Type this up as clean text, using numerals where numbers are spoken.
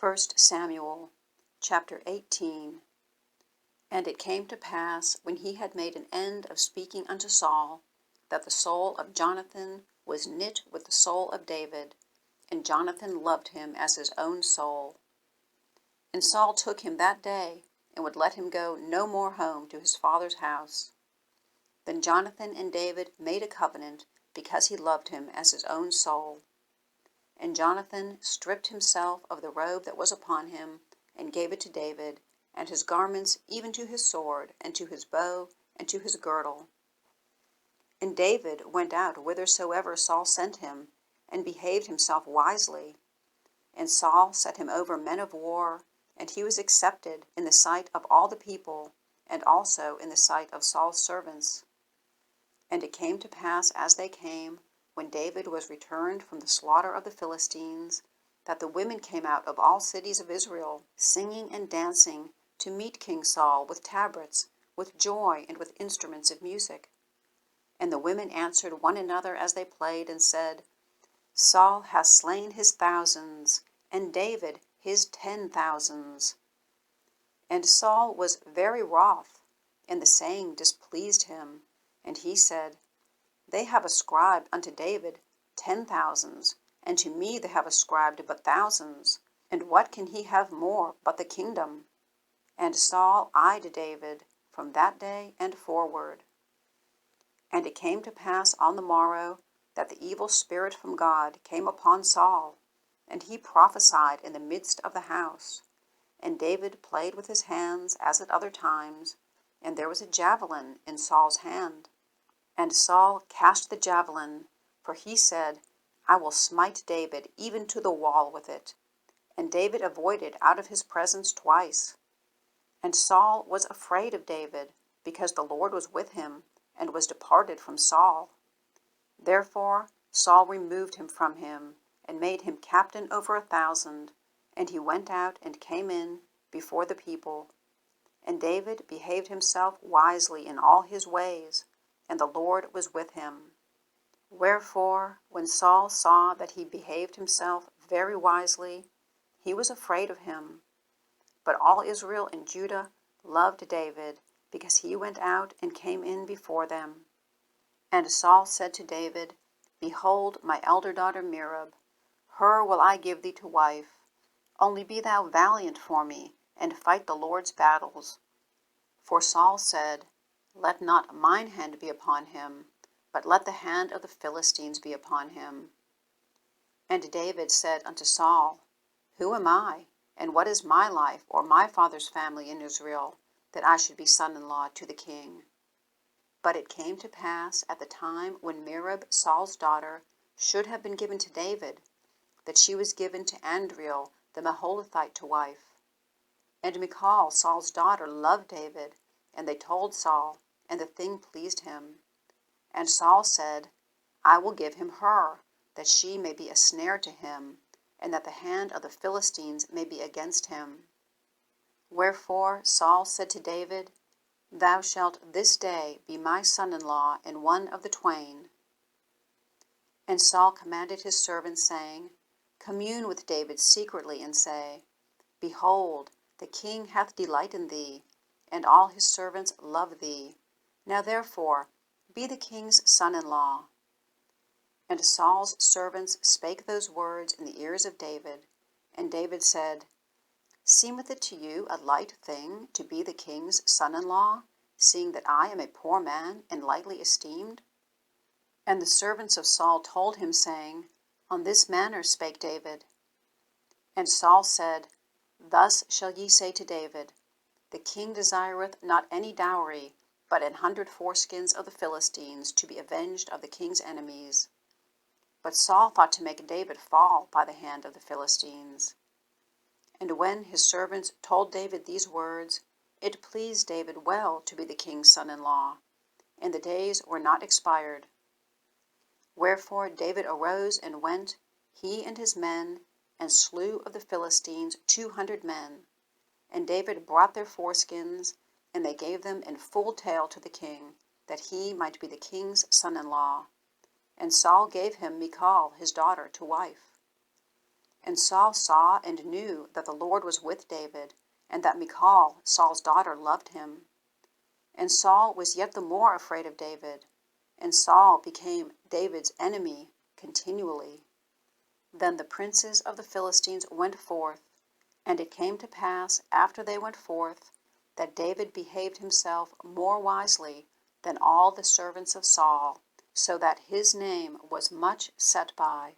1 Samuel chapter 18. And it came to pass, when he had made an end of speaking unto Saul, that the soul of Jonathan was knit with the soul of David, and Jonathan loved him as his own soul. And Saul took him that day, and would let him go no more home to his father's house. Then Jonathan and David made a covenant, because he loved him as his own soul. And Jonathan stripped himself of the robe that was upon him, and gave it to David, and his garments, even to his sword, and to his bow, and to his girdle. And David went out whithersoever Saul sent him, and behaved himself wisely. And Saul set him over men of war, and he was accepted in the sight of all the people, and also in the sight of Saul's servants. And it came to pass as they came, when David was returned from the slaughter of the Philistines, that the women came out of all cities of Israel, singing and dancing, to meet King Saul with tabrets, with joy, and with instruments of music. And the women answered one another as they played, and said, Saul hath slain his thousands, and David his 10,000s. And Saul was very wroth, and the saying displeased him. And he said, They have ascribed unto David 10,000s, and to me they have ascribed but thousands. And what can he have more but the kingdom? And Saul eyed David from that day and forward. And it came to pass on the morrow that the evil spirit from God came upon Saul, and he prophesied in the midst of the house. And David played with his hands as at other times, and there was a javelin in Saul's hand. And Saul cast the javelin, for he said, I will smite David even to the wall with it. And David avoided out of his presence twice. And Saul was afraid of David, because the Lord was with him, and was departed from Saul. Therefore Saul removed him from him, and made him captain over 1,000, and he went out and came in before the people. And David behaved himself wisely in all his ways, and the Lord was with him. Wherefore, when Saul saw that he behaved himself very wisely, he was afraid of him. But all Israel and Judah loved David, because he went out and came in before them. And Saul said to David, Behold my elder daughter Merab, her will I give thee to wife. Only be thou valiant for me, and fight the Lord's battles. For Saul said, Let not mine hand be upon him, but let the hand of the Philistines be upon him. And David said unto Saul, Who am I, and what is my life or my father's family in Israel, that I should be son-in-law to the king? But it came to pass at the time when Merab, Saul's daughter, should have been given to David, that she was given to Andriel the Maholathite to wife. And Michal, Saul's daughter, loved David, and they told Saul, and the thing pleased him. And Saul said, I will give him her, that she may be a snare to him, and that the hand of the Philistines may be against him. Wherefore Saul said to David, Thou shalt this day be my son-in-law in one of the twain. And Saul commanded his servants, saying, Commune with David secretly, and say, Behold, the king hath delight in thee, and all his servants love thee. Now therefore be the king's son-in-law. And Saul's servants spake those words in the ears of David. And David said, Seemeth it to you a light thing to be the king's son-in-law, seeing that I am a poor man and lightly esteemed? And the servants of Saul told him, saying, On this manner spake David. And Saul said, Thus shall ye say to David, The king desireth not any dowry, but 100 foreskins of the Philistines, to be avenged of the king's enemies. But Saul thought to make David fall by the hand of the Philistines. And when his servants told David these words, it pleased David well to be the king's son-in-law, and the days were not expired. Wherefore David arose and went, he and his men, and slew of the Philistines 200 men. And David brought their foreskins, and they gave them in full tale to the king, that he might be the king's son-in-law. And Saul gave him Michal his daughter to wife. And Saul saw and knew that the Lord was with David, and that Michal, Saul's daughter, loved him. And Saul was yet the more afraid of David, and Saul became David's enemy continually. Then the princes of the Philistines went forth, and it came to pass after they went forth, that David behaved himself more wisely than all the servants of Saul, so that his name was much set by.